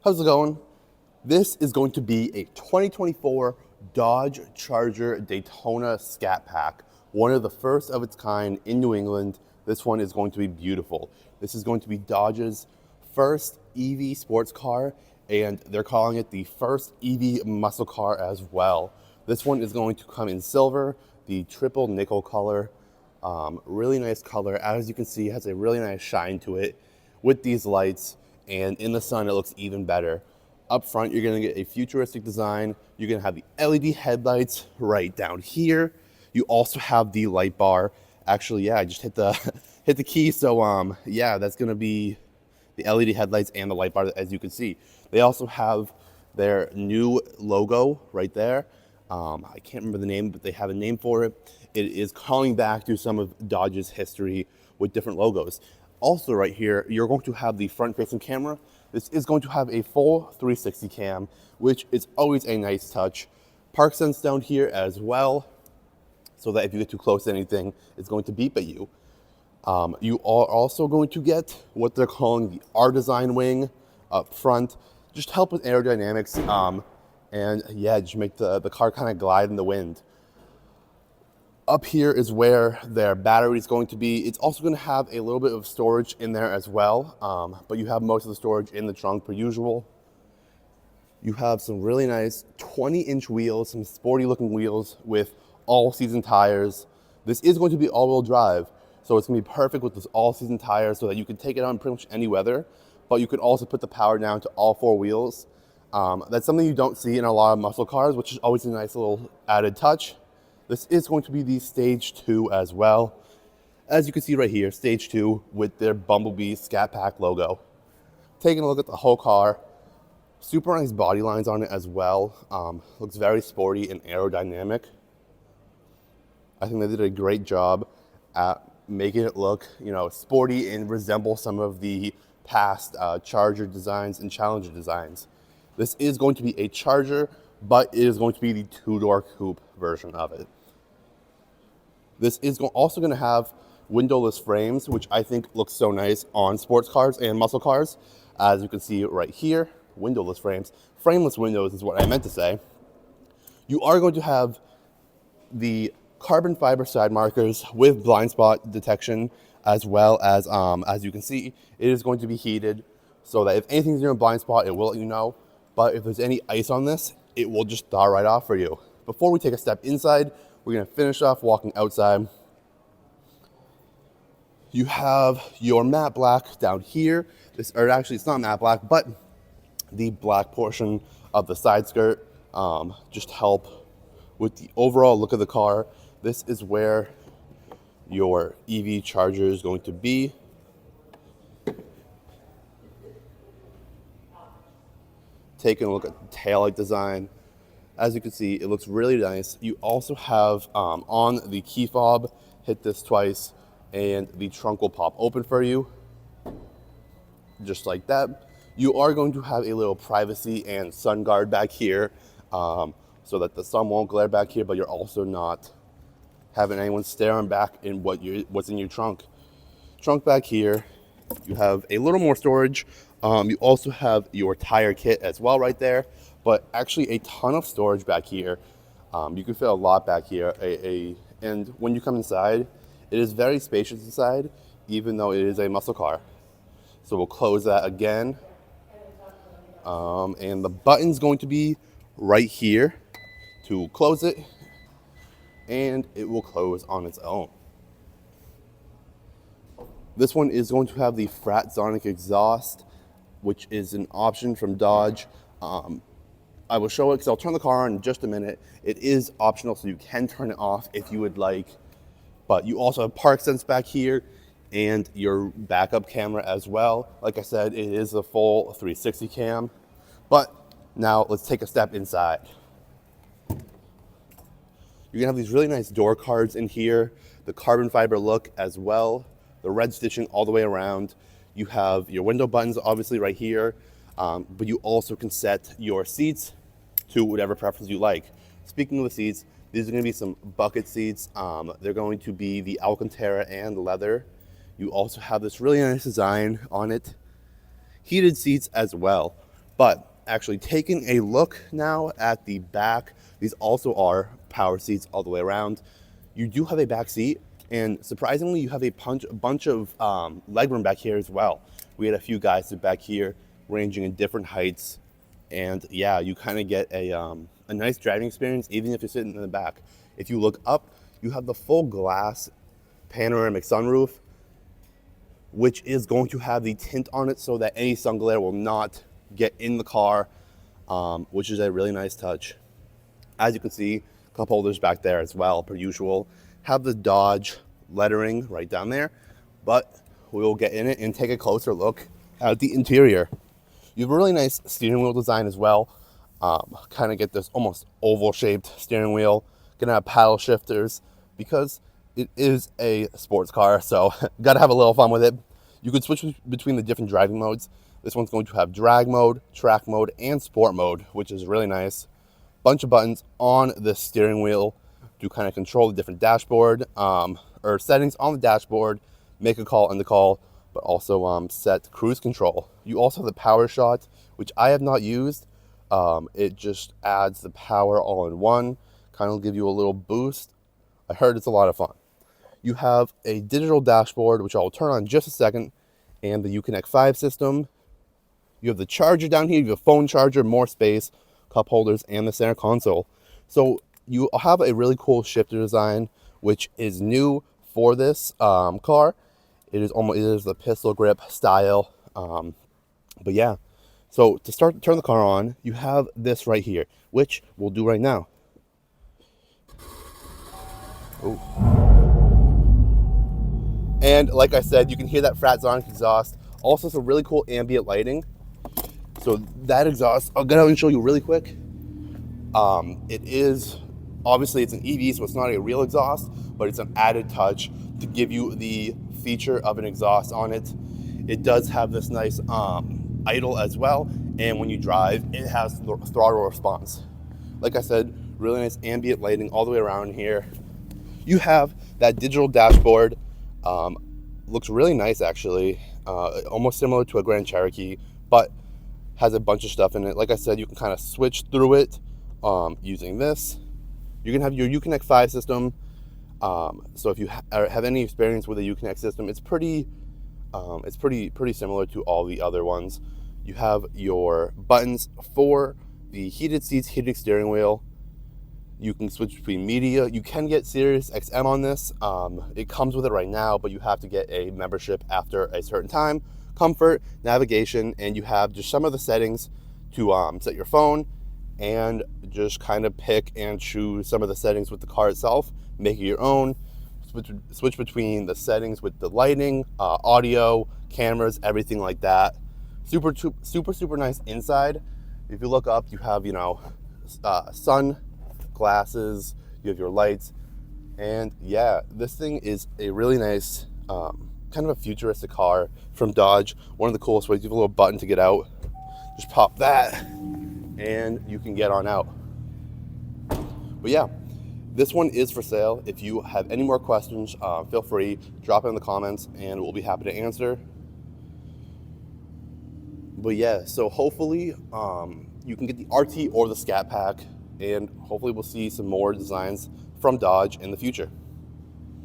How's it going? This is going to be a 2024 Dodge Charger Daytona Scatpack, one of the first of its kind in New England. This one is going to be beautiful. This is going to be Dodge's first EV sports car, and they're calling it the first EV muscle car as well. This one is going to come in silver, the triple nickel color. Really nice color. As you can see, it has a really nice shine to it with these lights, and in the sun it looks even better. Up front, you're gonna get a futuristic design. You're gonna have the LED headlights right down here. You also have the light bar. Actually, yeah, I just hit the hit the key. So yeah, that's gonna be the LED headlights and the light bar, as you can see. They also have their new logo right there. I can't remember the name, but they have a name for it. It is calling back to some of Dodge's history with different logos. Also right here, you're going to have the front-facing camera. This is going to have a full 360 cam, which is always a nice touch. Park sense down here as well, so that if you get too close to anything, it's going to beep at you. You are also going to get what they're calling the R design wing up front, just help with aerodynamics, and yeah, just make the car kind of glide in the wind. Up here is where their battery is going to be. It's also going to have a little bit of storage in there as well, but you have most of the storage in the trunk per usual. You have some really nice 20-inch wheels, some sporty looking wheels with all-season tires. This is going to be all-wheel drive, so it's going to be perfect with those all-season tires so that you can take it on pretty much any weather, but you can also put the power down to all four wheels. That's something you don't see in a lot of muscle cars, which is always a nice little added touch. This is going to be the Stage 2 as well. As you can see right here, Stage 2 with their Bumblebee Scatpack logo. Taking a look at the whole car, super nice body lines on it as well. Looks very sporty and aerodynamic. I think they did a great job at making it look, sporty and resemble some of the past Charger designs and Challenger designs. This is going to be a Charger, but it is going to be the two-door coupe version of it. This is also going to have windowless frames, which I think looks so nice on sports cars and muscle cars. As you can see right here, windowless frames. Frameless windows is what I meant to say. You are going to have the carbon fiber side markers with blind spot detection, as well as you can see, it is going to be heated so that if anything's in your blind spot, it will let you know. But if there's any ice on this, it will just thaw right off for you. Before we take a step inside, we're gonna finish off walking outside. You have your matte black down here. Or actually it's not matte black, but the black portion of the side skirt just help with the overall look of the car. This is where your EV Charger is going to be. Taking a look at the taillight design. As you can see, it looks really nice. You also have on the key fob, hit this twice, and the trunk will pop open for you, just like that. You are going to have a little privacy and sun guard back here, so that the sun won't glare back here, but you're also not having anyone staring back in what's in your trunk. Trunk back here, you have a little more storage. You also have your tire kit as well right there, but actually a ton of storage back here. You can fit a lot back here. And when you come inside, it is very spacious inside, even though it is a muscle car. So we'll close that again. And the button's going to be right here to close it, and it will close on its own. This one is going to have the Fratzonic exhaust, which is an option from Dodge. I will show it because I'll turn the car on in just a minute. It is optional, so you can turn it off if you would like. But you also have park sense back here and your backup camera as well. Like I said, it is a full 360 cam. But now let's take a step inside. You're gonna have these really nice door cards in here, the carbon fiber look as well, the red stitching all the way around. You have your window buttons obviously right here, but you also can set your seats to whatever preference you like. Speaking of the seats, these are going to be some bucket seats. They're going to be the Alcantara and leather. You also have this really nice design on it. Heated seats as well. But actually taking a look now at the back, these also are power seats all the way around. You do have a back seat, and surprisingly, you have a bunch of legroom back here as well. We had a few guys sit back here, ranging in different heights, and yeah, you kind of get a nice driving experience, even if you're sitting in the back. If you look up, you have the full glass panoramic sunroof, which is going to have the tint on it so that any sun glare will not get in the car, which is a really nice touch. As you can see, cup holders back there as well, per usual. Have the Dodge lettering right down there, but we'll get in it and take a closer look at the interior. You have a really nice steering wheel design as well. Kind of get this almost oval shaped steering wheel. Gonna have paddle shifters because it is a sports car, so gotta have a little fun with it. You can switch between the different driving modes. This one's going to have drag mode, track mode, and sport mode, which is really nice. Bunch of buttons on the steering wheel to kind of control the different dashboard or settings on the dashboard, make a call, end the call, but also set cruise control. You also have the power shot, which I have not used. It just adds the power all in one, kind of give you a little boost. I heard it's a lot of fun. You have a digital dashboard, which I'll turn on in just a second, and the Uconnect 5 system. You have the charger down here, you have a phone charger, more space, cup holders, and the center console. So you have a really cool shifter design, which is new for this car. It is the pistol grip style. But yeah, so to turn the car on, you have this right here, which we'll do right now. Oh. And like I said, you can hear that Fratzonic exhaust. Also some really cool ambient lighting. So that exhaust, I'll go and show you really quick. It is, obviously it's an EV, so it's not a real exhaust, but it's an added touch to give you the feature of an exhaust on it. It does have this nice idle as well, and when you drive, it has throttle response. Like I said, really nice ambient lighting all the way around here. You have that digital dashboard. Looks really nice actually, almost similar to a Grand Cherokee, but has a bunch of stuff in it. Like I said, you can kind of switch through it using this. You can have your Uconnect 5 system. So if you have any experience with a Uconnect system, it's pretty similar to all the other ones. You have your buttons for the heated seats, heated steering wheel. You can switch between media. You can get Sirius XM on this. It comes with it right now, but you have to get a membership after a certain time. Comfort, navigation, and you have just some of the settings to set your phone and just kind of pick and choose some of the settings with the car itself, make it your own. Switch between the settings with the lighting, audio, cameras, everything like that. Super nice inside. If you look up, you have, sun glasses, you have your lights, and yeah, this thing is a really nice kind of a futuristic car from Dodge. One of the coolest ways, you have a little button to get out, just pop that and you can get on out. But yeah, this one is for sale. If you have any more questions, feel free, drop it in the comments and we'll be happy to answer. But yeah, so hopefully you can get the RT or the Scatpack, and hopefully we'll see some more designs from Dodge in the future.